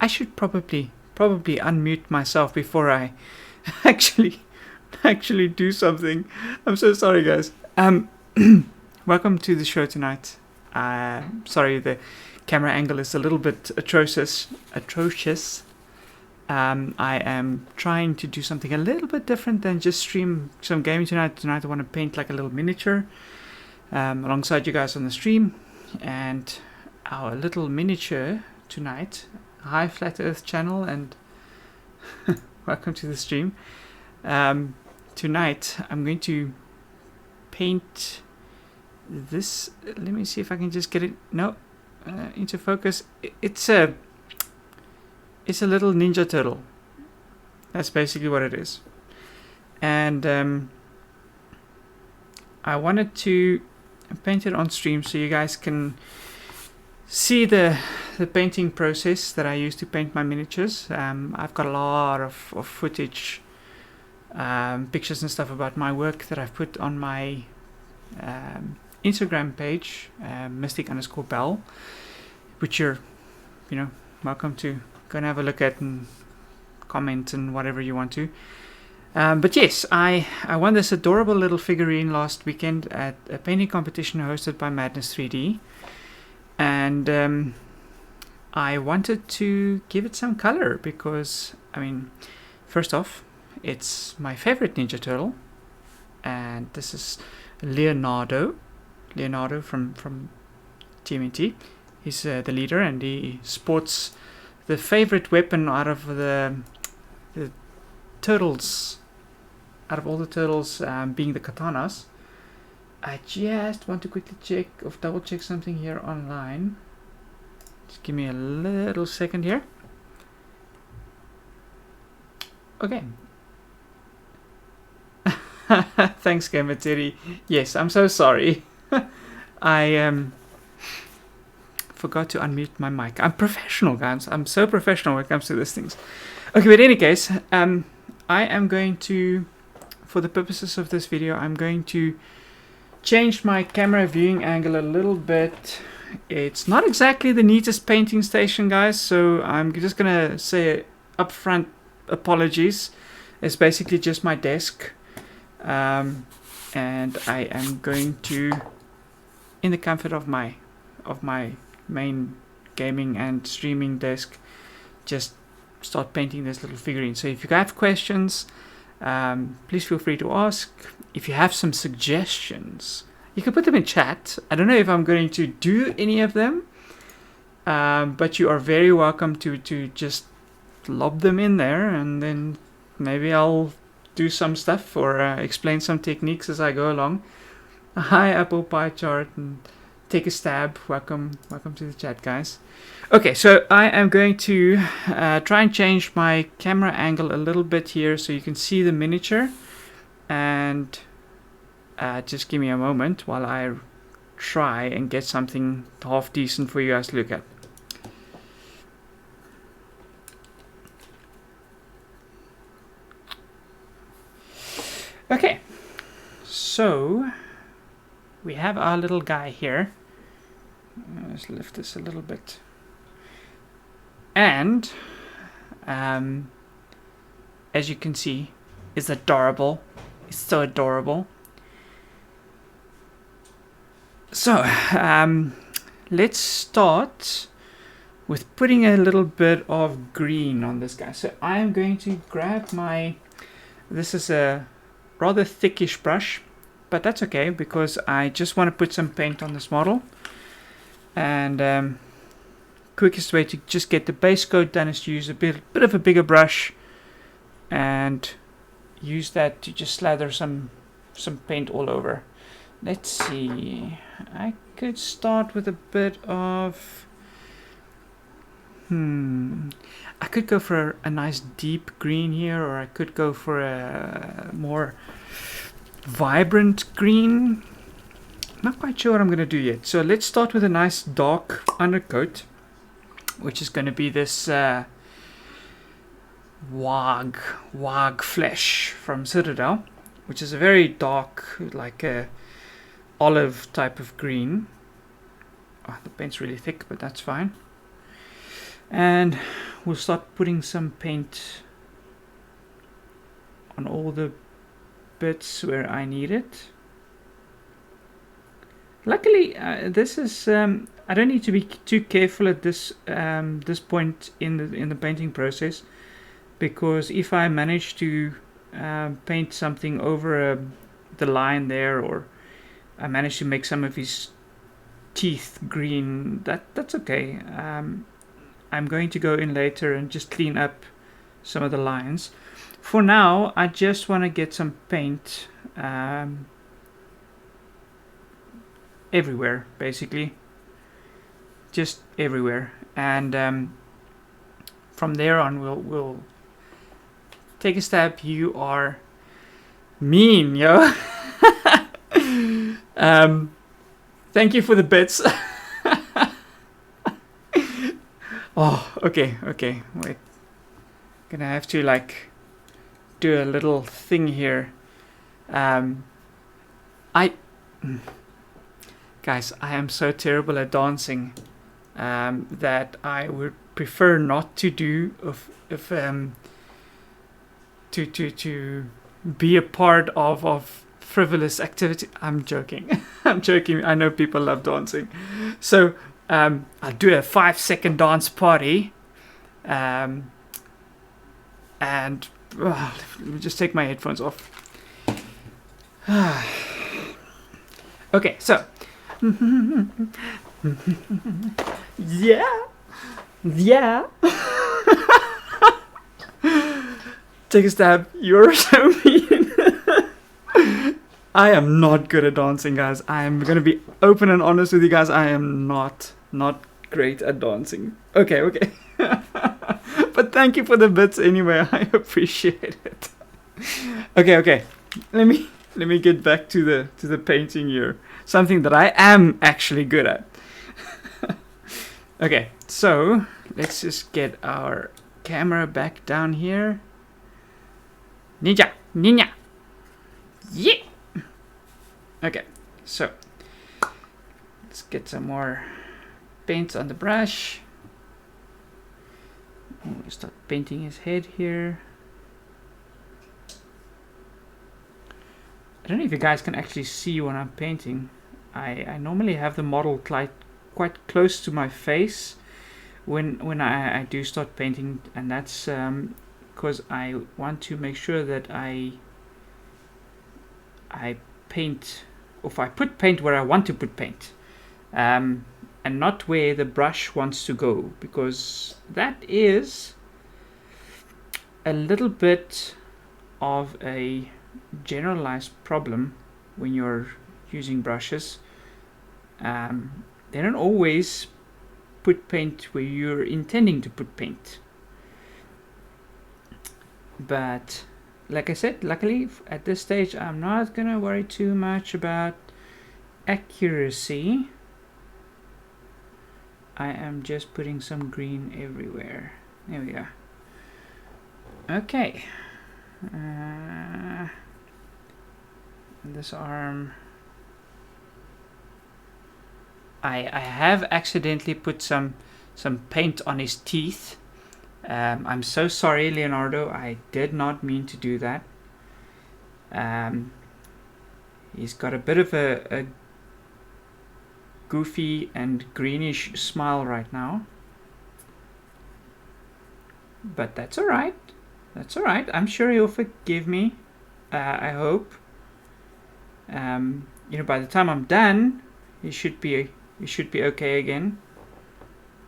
I should probably unmute myself before I actually do something. I'm so sorry, guys. Welcome to the show tonight. Sorry, the camera angle is a little bit atrocious. I am trying to do something a little bit different than just stream some gaming tonight. Tonight I want to paint like a little miniature alongside you guys on the stream. And our little miniature tonight, hi Flat Earth channel, and welcome to the stream. Tonight I'm going to paint this. Let me see if I can just get it into focus. It's a little ninja turtle. That's basically what it is. And I wanted to paint it on stream so you guys can see the painting process that I use to paint my miniatures. I've got a lot of footage, pictures and stuff about my work that I've put on my Instagram page, mystic_bell, which you're welcome to go and have a look at and comment and whatever you want to. But yes, I won this adorable little figurine last weekend at a painting competition hosted by Madness 3D. And I wanted to give it some color because, first off, it's my favorite Ninja Turtle. And this is Leonardo from TMNT. He's the leader, and he sports the favorite weapon out of the turtles. Out of all the turtles, being the katanas. I just want to quickly double check something here online. Just give me a little second here. Okay. Thanks, Gamer Terry. Yes, I'm so sorry. I forgot to unmute my mic. I'm professional, guys. I'm so professional when it comes to these things. Okay, but in any case, I am going to, for the purposes of this video, I'm going to change my camera viewing angle a little bit. It's not exactly the neatest painting station, guys, so I'm just gonna say upfront apologies. It's basically just my desk, and I am going to, in the comfort of my main gaming and streaming desk, just start painting this little figurine. So if you have questions, please feel free to ask. If you have some suggestions, you can put them in chat. I don't know if I'm going to do any of them, but you are very welcome to just lob them in there, and then maybe I'll do some stuff or explain some techniques as I go along. Hi, Apple Pie Chart, and take a stab. Welcome to the chat, guys. Okay, so I am going to try and change my camera angle a little bit here so you can see the miniature. And just give me a moment while I try and get something half decent for you guys to look at. Okay, so we have our little guy here. Let's lift this a little bit. And as you can see, it's adorable. It's so adorable. So let's start with putting a little bit of green on this guy. So I'm going to grab this is a rather thickish brush, but that's okay because I just want to put some paint on this model. And quickest way to just get the base coat done is to use a bit of a bigger brush and use that to just slather some paint all over. Let's see, I could start with a bit of I could go for a nice deep green here, or I could go for a more vibrant green. Not quite sure what I'm going to do yet. So let's start with a nice dark undercoat, which is going to be this Wag Flesh from Citadel, which is a very dark, like a olive type of green. Oh, the paint's really thick, but that's fine. And we'll start putting some paint on all the bits where I need it. Luckily, this is I don't need to be too careful at this point in the painting process, because if I manage to paint something over the line there, or I manage to make some of his teeth green, that's okay. I'm going to go in later and just clean up some of the lines. For now, I just want to get some paint everywhere, basically, just everywhere, and from there on we'll take a stab. You are mean, yo. Thank you for the bits. Oh, okay, wait. Gonna have to like do a little thing here. Guys, I am so terrible at dancing that I would prefer not to do to be a part of frivolous activity. I'm joking. I'm joking. I know people love dancing. So I'll do a 5-second dance party. And let me just take my headphones off. Okay, so yeah. Take a stab. You're so mean. I am not good at dancing, guys. I am going to be open and honest with you guys. I am not great at dancing. Okay. But thank you for the bits anyway. I appreciate it. Okay. Let me get back to the painting here. Something that I am actually good at. Okay, so let's just get our camera back down here. Ninja. Yeah. Okay, so let's get some more paint on the brush. We'll start painting his head here. I don't know if you guys can actually see when I'm painting. I normally have the model quite close to my face when I do start painting, and that's because I want to make sure that I paint, or if I put paint where I want to put paint, and not where the brush wants to go, because that is a little bit of a generalized problem when you're using brushes. They don't always put paint where you're intending to put paint, but like I said, luckily at this stage I'm not gonna worry too much about accuracy. I am just putting some green everywhere. There we go. Okay. This arm, I have accidentally put some paint on his teeth. I'm so sorry, Leonardo. I did not mean to do that. He's got a bit of a goofy and greenish smile right now, but that's all right. I'm sure he'll forgive me. I hope. By the time I'm done, he should be okay again.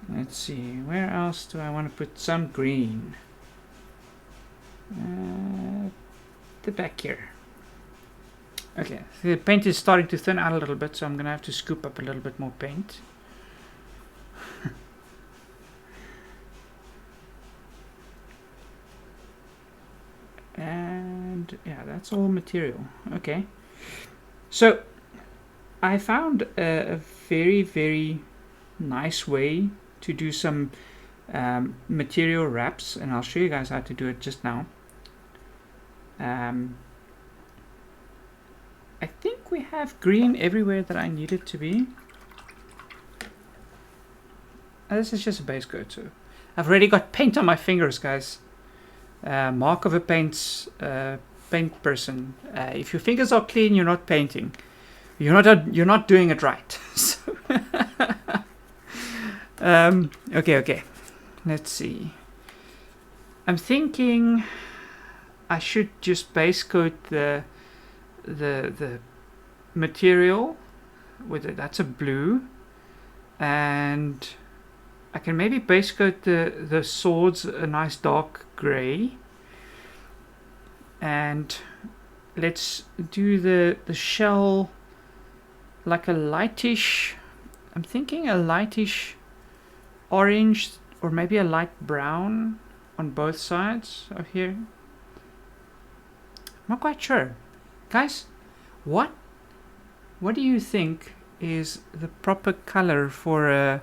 Let's see, where else do I want to put some green? The back here. Okay, so the paint is starting to thin out a little bit, so I'm gonna have to scoop up a little bit more paint. And yeah, that's all material. Okay, so I found a very, very nice way to do some material wraps, and I'll show you guys how to do it just now. I think we have green everywhere that I need it to be. This is just a base coat, so I've already got paint on my fingers, guys. Mark of a paint person. If your fingers are clean, you're not painting. You're not doing it right. So okay. Let's see. I'm thinking I should just base coat the material with it. That's a blue, and I can maybe base coat the swords a nice dark gray, and let's do the shell like a lightish. I'm thinking a lightish orange or maybe a light brown on both sides of here. I'm not quite sure, guys. What do you think is the proper color for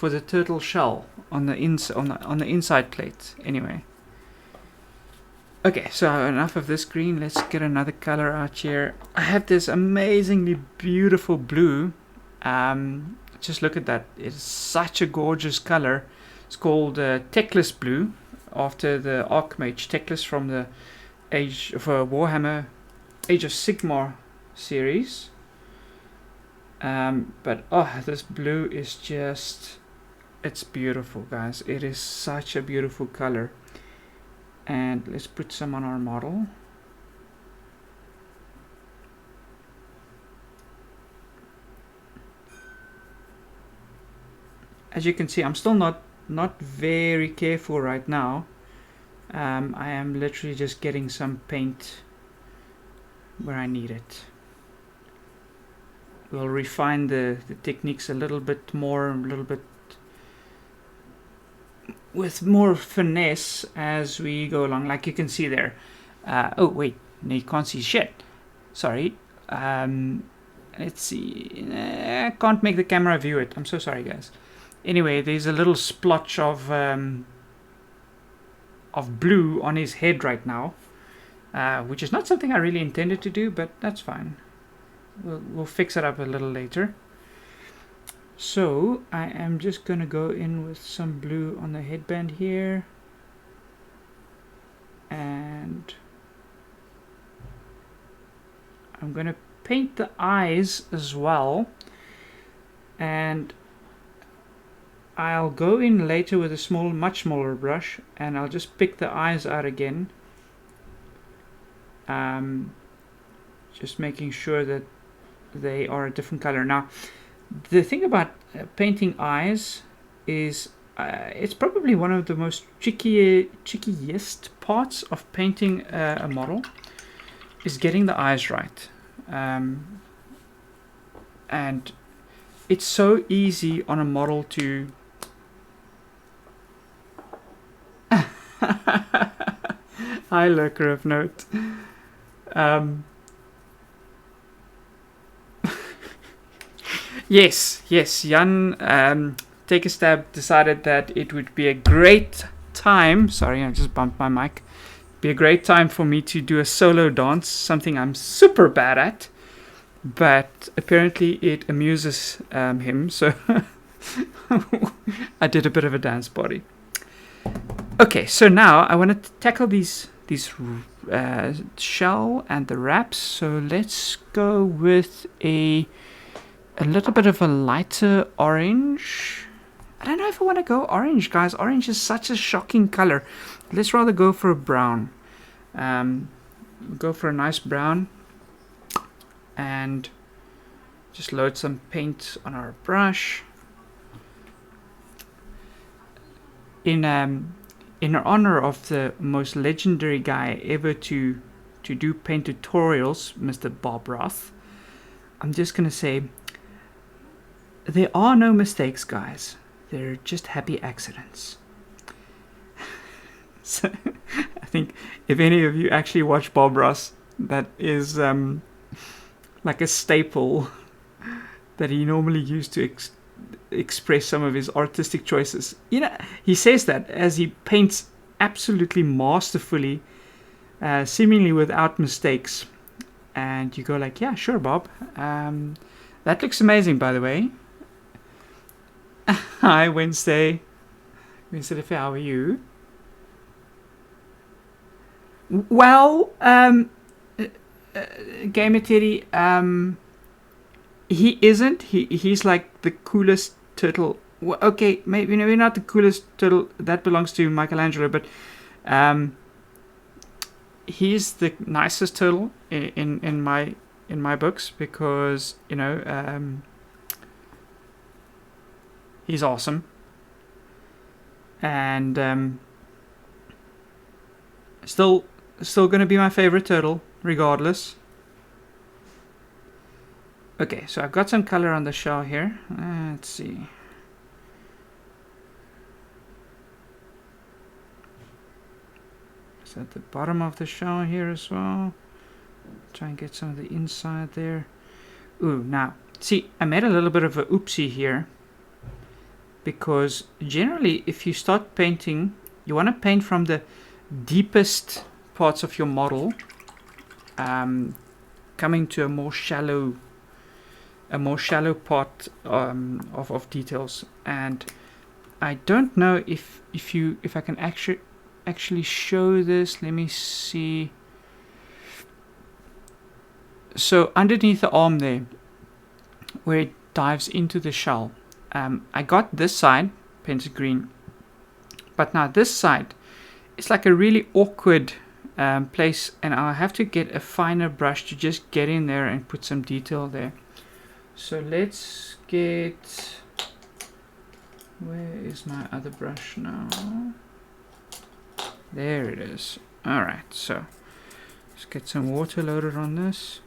the turtle shell on the inside plate? Anyway, okay, so enough of this green. Let's get another color out here. I have this amazingly beautiful blue. Just look at that. It's such a gorgeous color. It's called Teclis Blue, after the Archmage Teclis from the Age of Warhammer Age of Sigmar series. But oh, this blue is just, it's beautiful, guys. It is such a beautiful color. And let's put some on our model. As you can see, I'm still not very careful right now. I am literally just getting some paint where I need it. We'll refine the techniques a little bit more, with more finesse as we go along, like you can see there. Oh wait, no, you can't see shit. Sorry. Let's see. I can't make the camera view it. I'm so sorry, guys. Anyway, there's a little splotch of blue on his head right now, which is not something I really intended to do, but that's fine. We'll fix it up a little later. So I am just gonna go in with some blue on the headband here, and I'm gonna paint the eyes as well, and I'll go in later with a much smaller brush, and I'll just pick the eyes out again, just making sure that they are a different color. Now, the thing about painting eyes is it's probably one of the most trickiest parts of painting a model, is getting the eyes right. And it's so easy on a model to Hi, lurker of note. Yes, Jan, Take a Stab decided that it would be a great time. Sorry, I just bumped my mic. Be a great time for me to do a solo dance, something I'm super bad at, but apparently it amuses him, so I did a bit of a dance body. Okay, so now I want to tackle these shell and the wraps. So let's go with a little bit of a lighter orange. I don't know if I want to go orange, guys. Orange is such a shocking color. Let's rather go for a brown. Go for a nice brown, and just load some paint on our brush. In honor of the most legendary guy ever to do paint tutorials, Mr. Bob Roth, I'm just gonna say there are no mistakes, guys. They're just happy accidents. So I think if any of you actually watch Bob Ross, that is like a staple that he normally used to express some of his artistic choices. You know, he says that as he paints absolutely masterfully, seemingly without mistakes, and you go like, yeah, sure, Bob, that looks amazing, by the way. Hi, Wednesday. Mr. how are you? Well, Gamer Teddy, he isn't. He's like the coolest turtle. Well, okay, maybe not the coolest turtle. That belongs to Michelangelo, but he's the nicest turtle in my books because he's awesome, and still gonna be my favorite turtle regardless. Okay, so I've got some color on the shell here. Let's see. It's at the bottom of the shell here as well. Try and get some of the inside there. Ooh, now, see, I made a little bit of a oopsie here. Because generally, if you start painting, you want to paint from the deepest parts of your model, coming to a more shallow part of details. And I don't know if I can actually show this. Let me see. So underneath the arm there, where it dives into the shell, I got this side painted green, but now this side, it's like a really awkward place, and I'll have to get a finer brush to just get in there and put some detail there. So let's get, where is my other brush now? There it is. Alright, so let's get some water loaded on this.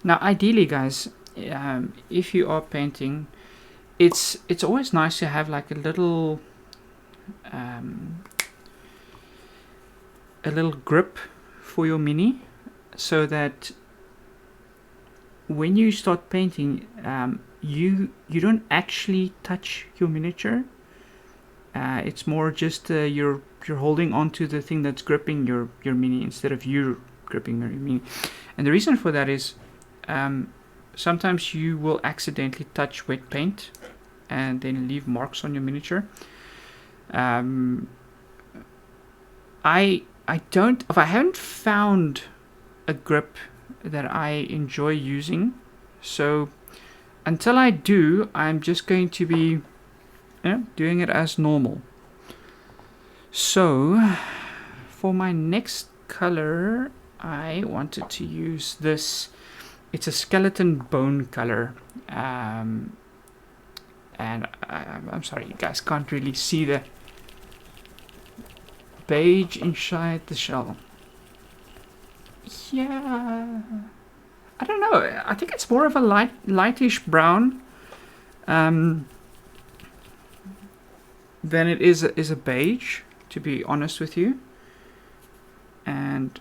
Now ideally, guys, if you are painting, it's always nice to have like a little grip for your mini, so that when you start painting, you don't actually touch your miniature. It's more just you're holding onto the thing that's gripping your mini instead of you gripping your mini. And the reason for that is sometimes you will accidentally touch wet paint and then leave marks on your miniature. I haven't found a grip that I enjoy using, so until I do, I'm just going to be doing it as normal. So for my next color, I wanted to use this. It's a skeleton bone color, and I'm sorry, you guys can't really see the beige inside the shell. Yeah, I don't know. I think it's more of a lightish brown than it is a beige, to be honest with you. And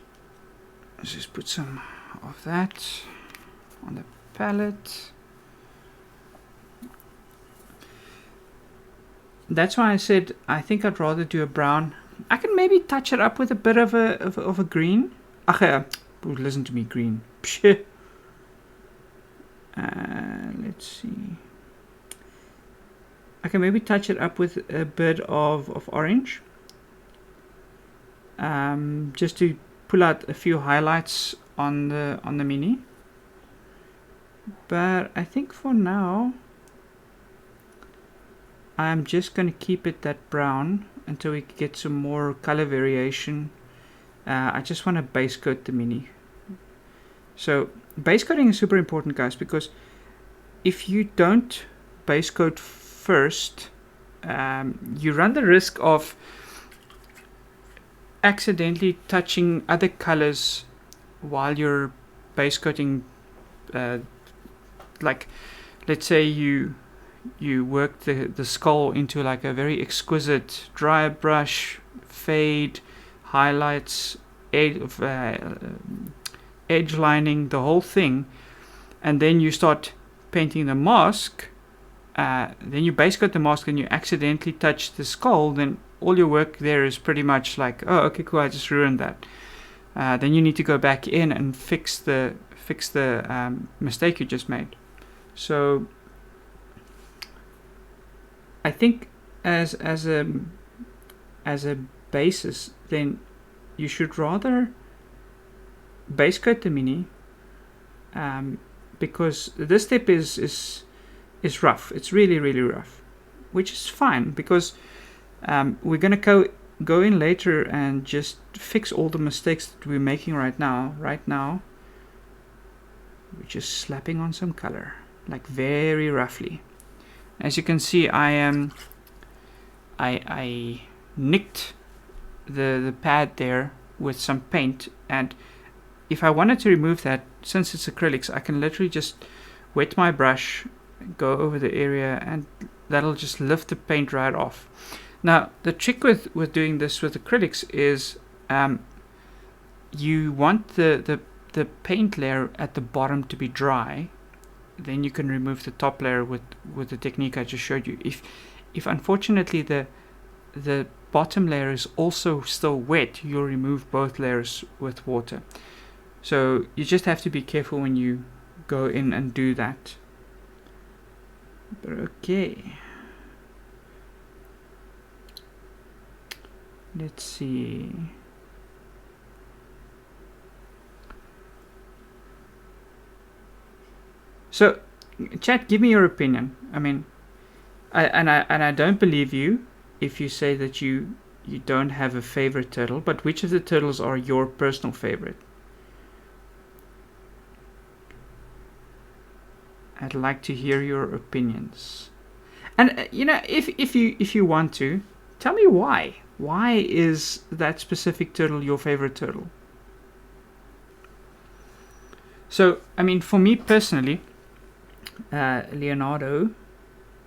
let's just put some of that on the palette. That's why I said I think I'd rather do a brown. I can maybe touch it up with a bit of a green. Listen to me, green. Let's see. I can maybe touch it up with a bit of orange, just to pull out a few highlights on the mini. But I think for now I'm just going to keep it that brown until we get some more color variation. I just want to base coat the mini. So base coating is super important, guys, because if you don't base coat first, you run the risk of accidentally touching other colors while you're base coating. Like, let's say you work the skull into like a very exquisite dry brush, fade, highlights, edge lining, the whole thing, and then you start painting the mask. Then you base coat the mask and you accidentally touch the skull, then all your work there is pretty much like, oh, okay, cool, I just ruined that. Then you need to go back in and fix the mistake you just made. So I think as a basis, then you should rather base coat the mini, because this step is rough. It's really, really rough, which is fine, because we're going to go in later and just fix all the mistakes that we're making right now. We're just slapping on some color, like very roughly. As you can see, I nicked the pad there with some paint, and if I wanted to remove that, since it's acrylics, I can literally just wet my brush, go over the area, and that'll just lift the paint right off. Now, the trick with doing this with acrylics is you want the paint layer at the bottom to be dry. Then you can remove the top layer with the technique I just showed you. If unfortunately the bottom layer is also still wet, you'll remove both layers with water. So you just have to be careful when you go in and do that. But okay. Let's see. So, chat, give me your opinion. I mean, I don't believe you if you say that you don't have a favorite turtle, but which of the turtles are your personal favorite? I'd like to hear your opinions. And if you want to, tell me why. Why is that specific turtle your favorite turtle? So, I mean, for me personally, Leonardo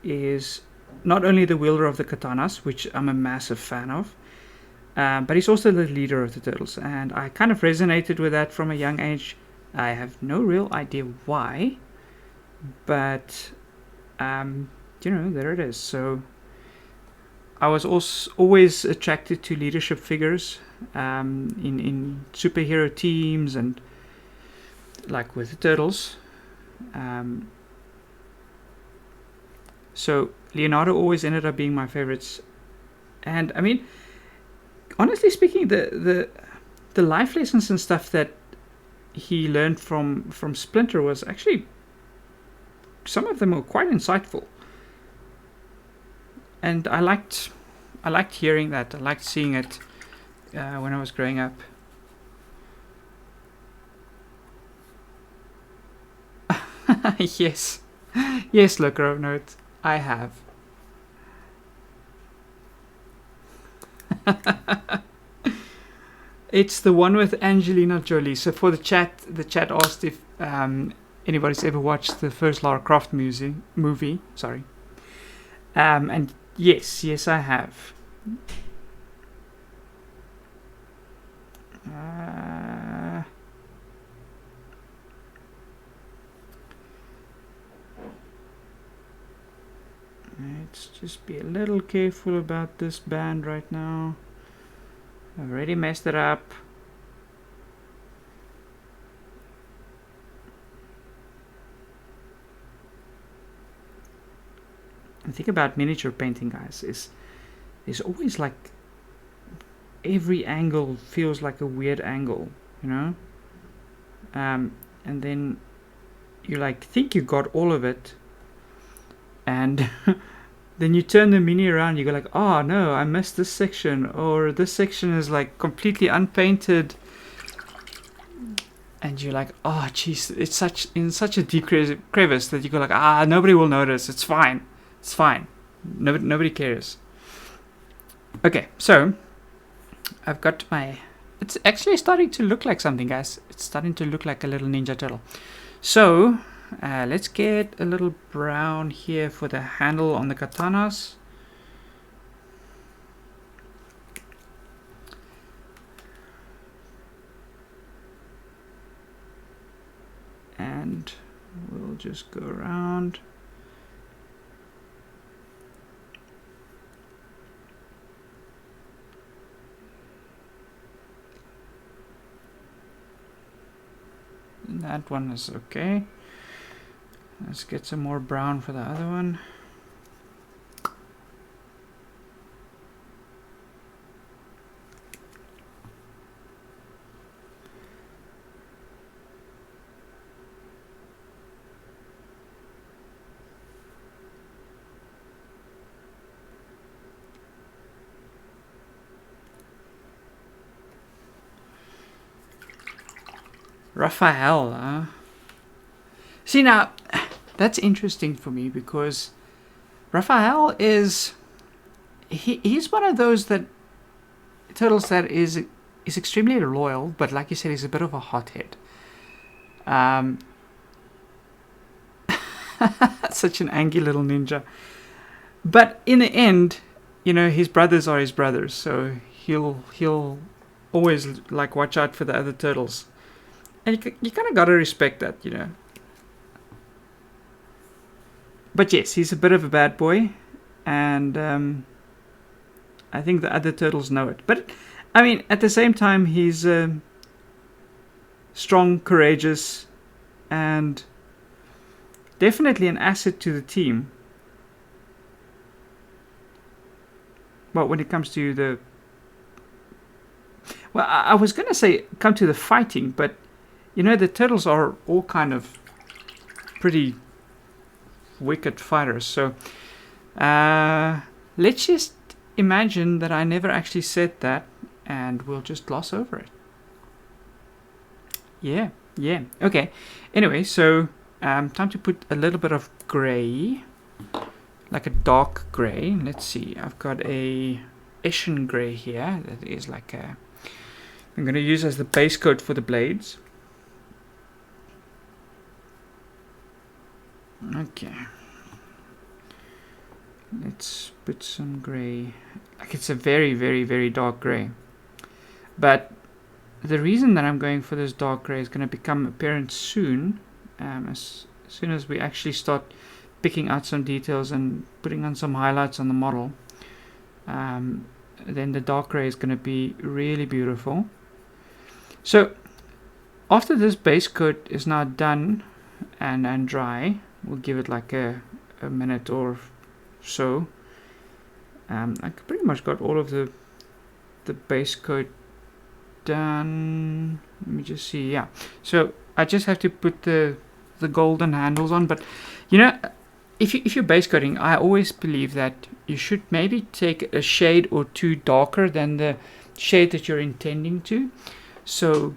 is not only the wielder of the katanas, which I'm a massive fan of, but he's also the leader of the turtles, and I kind of resonated with that from a young age. I have no real idea why, but there it is. So I was also always attracted to leadership figures in superhero teams, and like with the turtles. So Leonardo always ended up being my favorites. And I mean, honestly speaking, the life lessons and stuff that he learned from Splinter was actually, some of them were quite insightful. And I liked hearing that. I liked seeing it when I was growing up. Yes, Locro Note, I have. It's the one with Angelina Jolie. So for the chat asked if anybody's ever watched the first Lara Croft movie. Sorry. And yes, I have. Let's just be a little careful about this band right now. I've already messed it up. The thing about miniature painting, guys, is there's always like every angle feels like a weird angle, and then you like think you got all of it, and then you turn the mini around, you go like, oh no, I missed this section, or this section is like completely unpainted, and you're like, oh jeez, it's in such a deep crevice that you go like, nobody will notice, it's fine, nobody cares. Okay, so I've got it's actually starting to look like something, guys. It's starting to look like a little ninja turtle. So let's get a little brown here for the handle on the katanas. And we'll just go around. That one is okay. Let's get some more brown for the other one. Raphael, huh? See, now, that's interesting for me because Raphael is... He's one of those turtles that is extremely loyal, but like you said, he's a bit of a hothead. Such an angry little ninja. But in the end, you know, his brothers are his brothers, so he'll always like watch out for the other turtles, and you kind of gotta respect that, you know. But yes, he's a bit of a bad boy, and I think the other turtles know it. But I mean, at the same time, he's strong, courageous, and definitely an asset to the team. Well, when it comes to the... Well, I was going to say come to the fighting, but, you know, the turtles are all kind of pretty wicked fighters. So, let's just imagine that I never actually said that, and we'll just gloss over it. Yeah. Okay. Anyway, so, time to put a little bit of grey. Like a dark grey. Let's see. I've got a Asian grey here. That is like a... I'm going to use as the base coat for the blades. Okay. Let's put some grey. Like it's a very, very, very dark grey. But the reason that I'm going for this dark grey is going to become apparent soon. As soon as we actually start picking out some details and putting on some highlights on the model, then the dark gray is going to be really beautiful. So after this base coat is now done and dry, we'll give it like a minute or so. I pretty much got all of the base coat done. Let me just see. Yeah, so I just have to put the golden handles on. But you know, if you're base coating, I always believe that you should maybe take a shade or two darker than the shade that you're intending to. So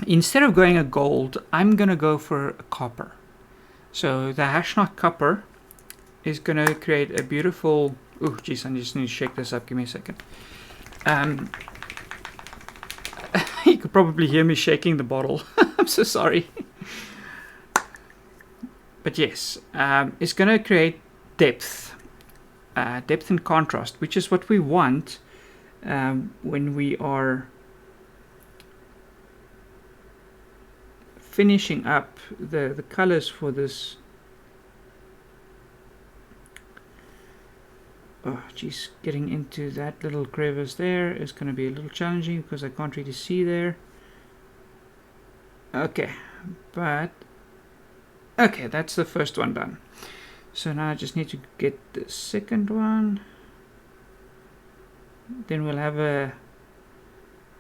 instead of going a gold, I'm gonna go for a copper. So the Hashnot copper is gonna create a beautiful... Oh geez, I just need to shake this up. Give me a second. You could probably hear me shaking the bottle. I'm so sorry. But yes, it's going to create depth and contrast, which is what we want when we are finishing up the colors for this. Oh, geez, getting into that little crevice there is going to be a little challenging because I can't really see there. Okay, but... Okay, that's the first one done. So now I just need to get the second one. Then we'll have a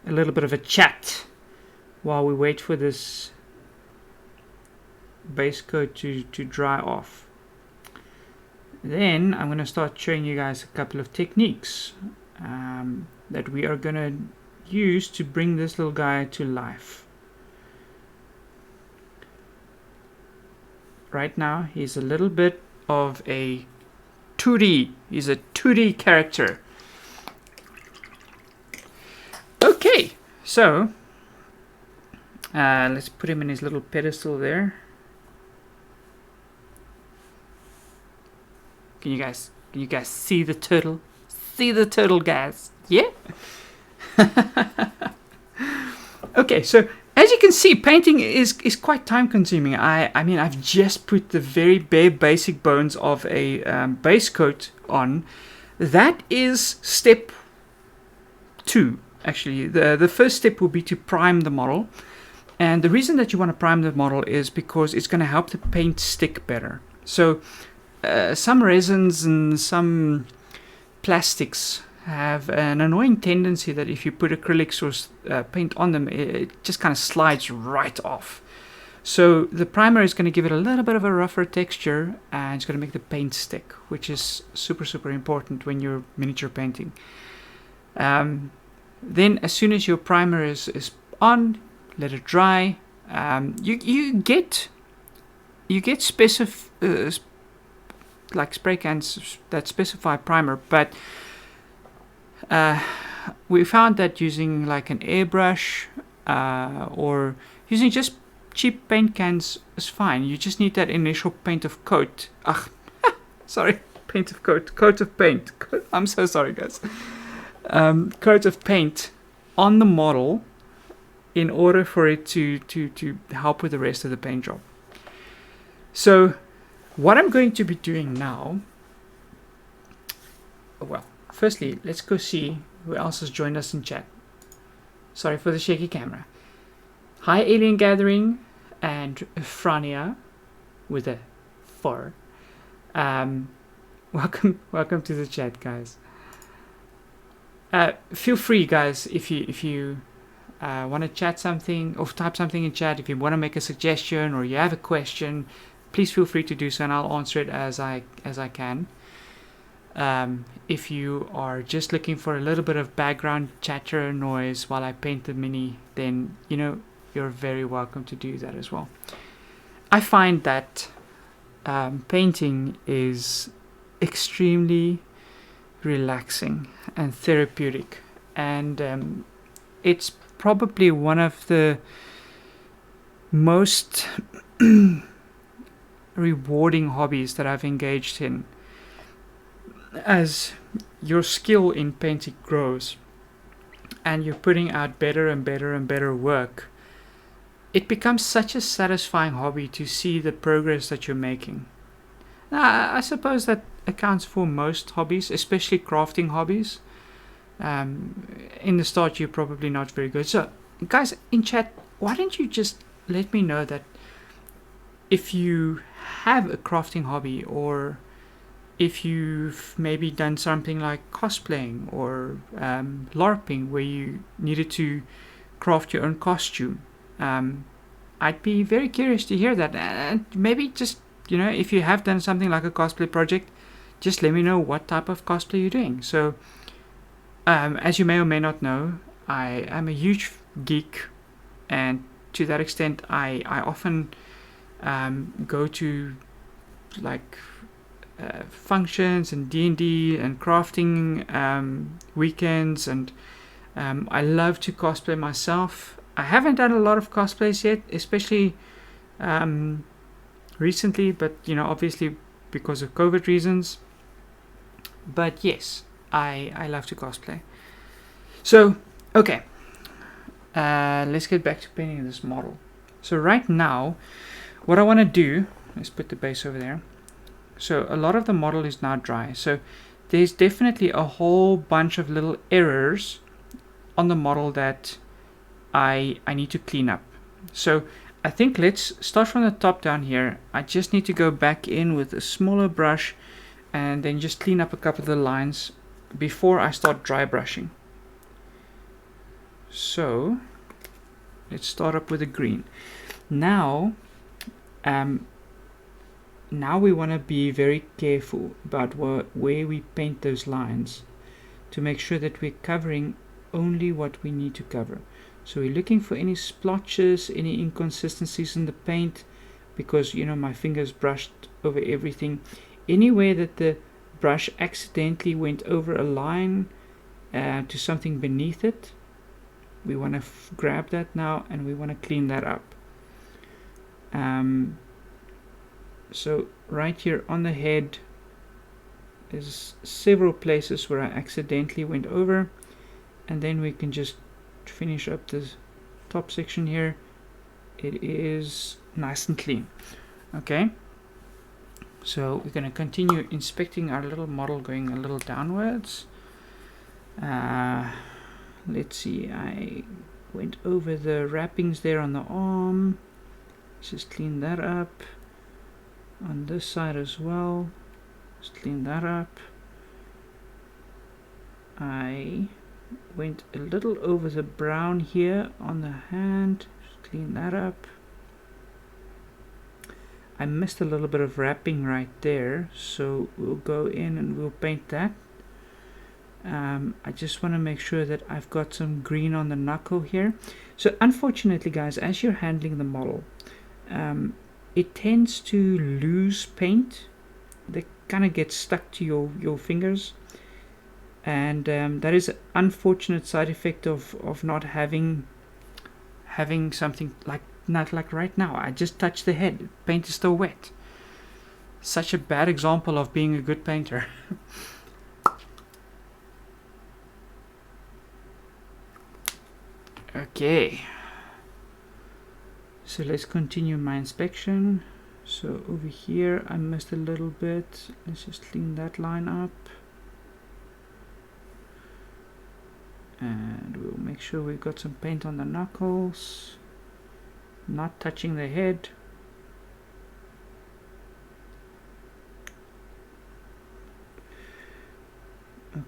little bit of a chat while we wait for this base coat to dry off. Then I'm going to start showing you guys a couple of techniques that we are going to use to bring this little guy to life. Right now he's a little bit of a 2D. He's a 2D character. Okay, so let's put him in his little pedestal there. Can you guys see the turtle? See the turtle, guys? Yeah? Okay, so as you can see, painting is quite time consuming. I mean, I've just put the very bare basic bones of a base coat on. That is step 2, actually. The first step will be to prime the model. And the reason that you want to prime the model is because it's going to help the paint stick better. So some resins and some plastics have an annoying tendency that if you put acrylics or paint on them, it just kind of slides right off. So the primer is going to give it a little bit of a rougher texture, and it's going to make the paint stick, which is super, super important when you're miniature painting. Then as soon as your primer is on, let it dry, You get like spray cans that specify primer, but we found that using like an airbrush or using just cheap paint cans is fine. You just need that initial paint of coat. Sorry, coat of paint. I'm so sorry, guys. Coat of paint on the model in order for it to help with the rest of the paint job. So what I'm going to be doing now, well, firstly, let's go see who else has joined us in chat. Sorry for the shaky camera. Hi, Alien Gathering and Frania with a 4. Welcome to the chat, guys. Feel free, guys, if you want to chat something or type something in chat. If you want to make a suggestion or you have a question, please feel free to do so, and I'll answer it as I can. If you are just looking for a little bit of background chatter noise while I paint the mini, then you're very welcome to do that as well. I find that painting is extremely relaxing and therapeutic, and it's probably one of the most rewarding hobbies that I've engaged in. As your skill in painting grows and you're putting out better and better and better work, it becomes such a satisfying hobby to see the progress that you're making. Now, I suppose that accounts for most hobbies, especially crafting hobbies. In the start, you're probably not very good. So, guys in chat, why don't you just let me know that if you have a crafting hobby, or if you've maybe done something like cosplaying or LARPing where you needed to craft your own costume. I'd be very curious to hear that, and maybe just if you have done something like a cosplay project, just let me know what type of cosplay you're doing. So as you may or may not know, I am a huge geek, and to that extent I often go to like functions and D&D and crafting weekends, and I love to cosplay myself. I haven't done a lot of cosplays yet, especially recently, but obviously because of COVID reasons. But yes, I love to cosplay. So okay, let's get back to painting this model. So right now, what I want to do, let's put the base over there. So a lot of the model is now dry. So there's definitely a whole bunch of little errors on the model that I need to clean up. So I think let's start from the top down here. I just need to go back in with a smaller brush and then just clean up a couple of the lines before I start dry brushing. So let's start up with the green. Now we want to be very careful about where we paint those lines to make sure that we're covering only what we need to cover. So we're looking for any splotches, any inconsistencies in the paint, because my fingers brushed over everything. Anywhere that the brush accidentally went over a line to something beneath it, we want to grab that now and we want to clean that up. So right here on the head, there's several places where I accidentally went over, and then we can just finish up this top section here. It is nice and clean. Okay, so we're going to continue inspecting our little model, going a little downwards. Let's see, I went over the wrappings there on the arm. Let's just clean that up. On this side as well, just clean that up. I went a little over the brown here on the hand, just clean that up. I missed a little bit of wrapping right there, so we'll go in and we'll paint that. I just want to make sure that I've got some green on the knuckle here. So unfortunately guys, as you're handling the model, it tends to lose paint. They kind of get stuck to your fingers, and that is an unfortunate side effect of not having something like, not like right now. I just touched the head, paint is still wet. Such a bad example of being a good painter. Okay, so let's continue my inspection. So over here I missed a little bit. Let's just clean that line up, and we'll make sure we've got some paint on the knuckles, not touching the head.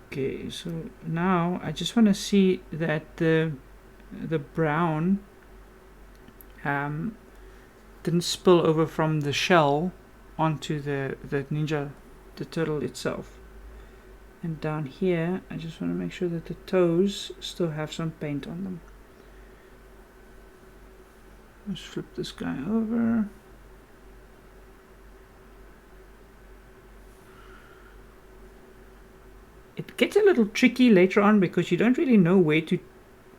Okay, so now I just want to see that the brown didn't spill over from the shell onto the ninja, the turtle itself. And down here I just want to make sure that the toes still have some paint on them. Let's flip this guy over. It gets a little tricky later on because you don't really know where to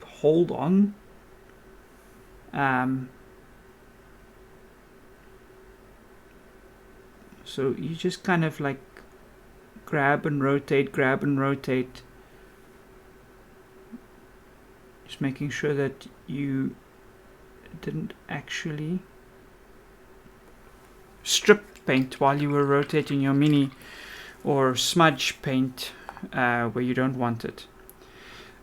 hold on. So you just kind of like grab and rotate, just making sure that you didn't actually strip paint while you were rotating your mini, or smudge paint where you don't want it.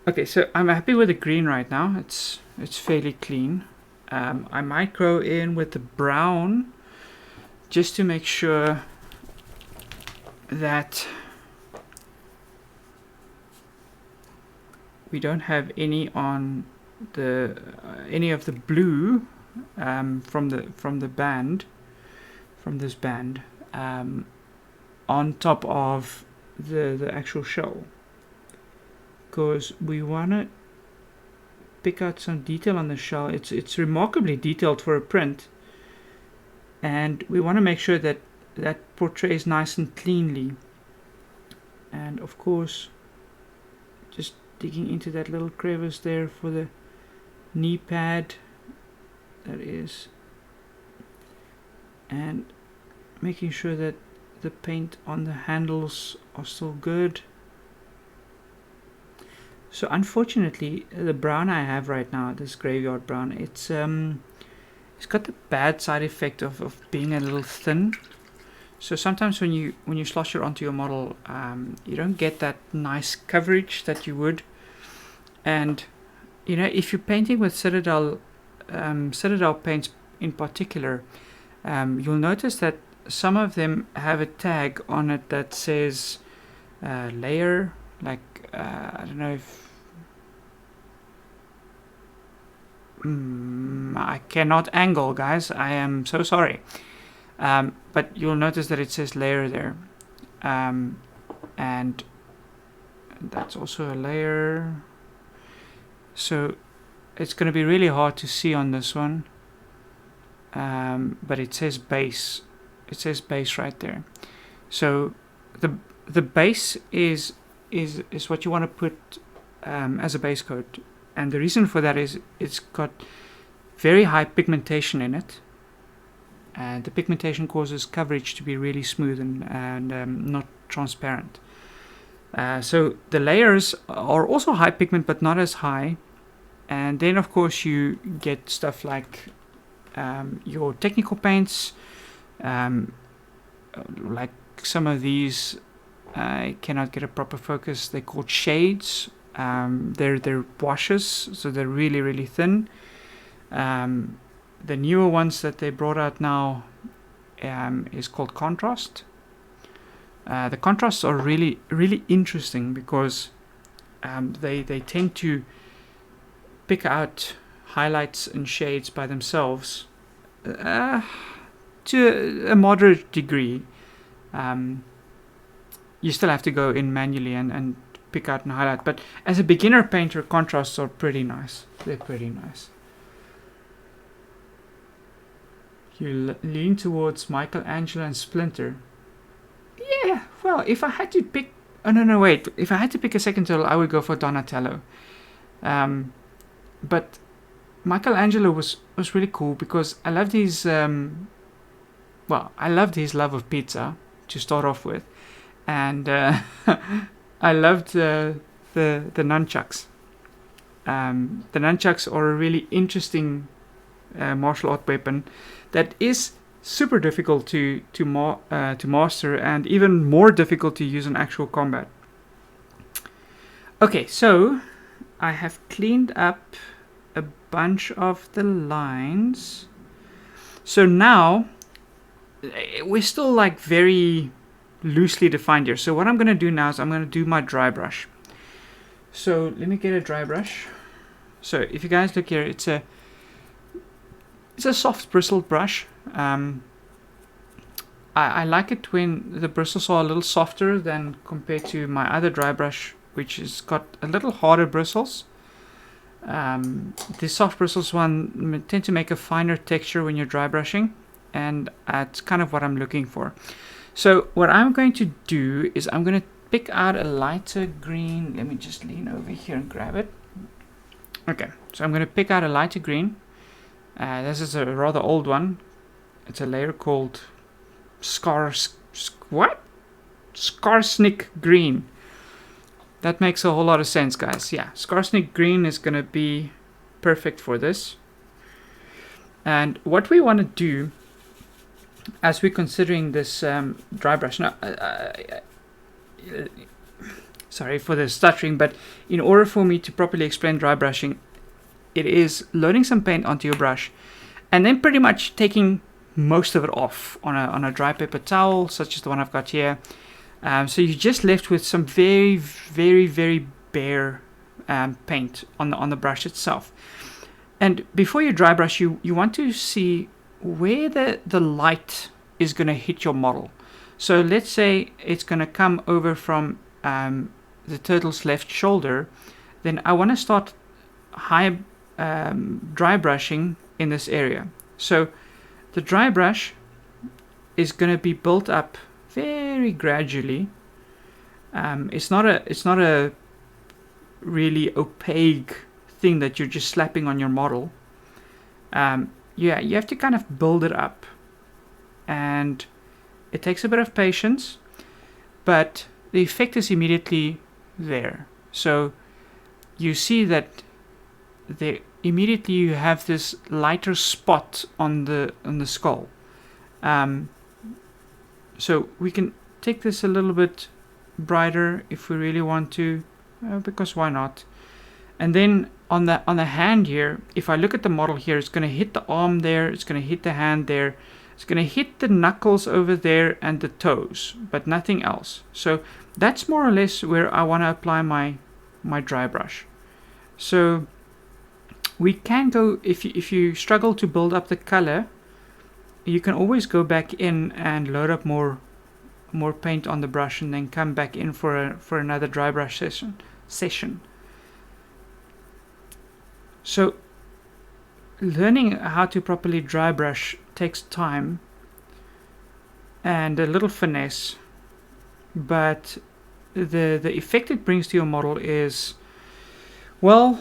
Okay, so I'm happy with the green right now. It's fairly clean. I might go in with the brown just to make sure that we don't have any on the any of the blue from the band, from this band, on top of the actual shell, because we want to pick out some detail on the shell. It's remarkably detailed for a print, and we want to make sure that that portrays nice and cleanly. And of course, just digging into that little crevice there for the knee pad, that is, and making sure that the paint on the handles are still good. So unfortunately, the brown I have right now, this graveyard brown, it's got the bad side effect of being a little thin. So sometimes when you slosh it onto your model, you don't get that nice coverage that you would. And you know, if you're painting with Citadel paints in particular, you'll notice that some of them have a tag on it that says layer, like I don't know if I cannot angle, guys, I am so sorry, but you'll notice that it says layer there, and that's also a layer, so it's going to be really hard to see on this one, but it says base. It says base right there. So the base is what you want to put as a base coat, and the reason for that is it's got very high pigmentation in it, and the pigmentation causes coverage to be really smooth and not transparent. So the layers are also high pigment, but not as high. And then of course you get stuff like your technical paints, like some of these, I cannot get a proper focus, they're called shades. They're washes, so they're really thin. The newer ones that they brought out now is called contrast. The contrasts are really interesting because they tend to pick out highlights and shades by themselves to a moderate degree. You still have to go in manually and pick out and highlight. But as a beginner painter, contrasts are pretty nice. They're pretty nice. You lean towards Michelangelo and Splinter. Yeah, well, if I had to pick... Oh, no, wait. If I had to pick a second turtle, I would go for Donatello. But Michelangelo was really cool because I loved his... I loved his love of pizza to start off with. And I loved the nunchucks. The nunchucks are a really interesting martial art weapon that is super difficult to master, and even more difficult to use in actual combat. Okay, so I have cleaned up a bunch of the lines. So now we're still like very loosely defined here. So what I'm going to do now is I'm going to do my dry brush. So let me get a dry brush. So if you guys look here, it's a soft bristled brush. I like it when the bristles are a little softer than compared to my other dry brush, which has got a little harder bristles. The soft bristles one tend to make a finer texture when you're dry brushing, and that's kind of what I'm looking for. So what I'm going to do is I'm going to pick out a lighter green. Let me just lean over here and grab it. Okay, so I'm going to pick out a lighter green. This is a rather old one. It's a layer called Skarsnik green. That makes a whole lot of sense, guys. Yeah, Skarsnik green is going to be perfect for this. And what we want to do as we're considering this dry brush, now, sorry for the stuttering, but in order for me to properly explain dry brushing, it is loading some paint onto your brush and then pretty much taking most of it off on a dry paper towel, such as the one I've got here. So you're just left with some very, very, very bare paint on the brush itself. And before you dry brush, you want to see where the light is going to hit your model. So let's say it's going to come over from the turtle's left shoulder. Then I want to start high dry brushing in this area. So the dry brush is going to be built up very gradually. It's not a really opaque thing that you're just slapping on your model. Yeah, you have to kind of build it up, and it takes a bit of patience, but the effect is immediately there. So you see that immediately you have this lighter spot on the skull. So we can take this a little bit brighter if we really want to, because why not? And then on the hand here, if I look at the model here, it's going to hit the arm there, it's going to hit the hand there, it's going to hit the knuckles over there and the toes, but nothing else. So that's more or less where I want to apply my dry brush. So we can go, if you struggle to build up the color, you can always go back in and load up more paint on the brush and then come back in for another dry brush session. So learning how to properly dry brush takes time and a little finesse, but the effect it brings to your model is, well,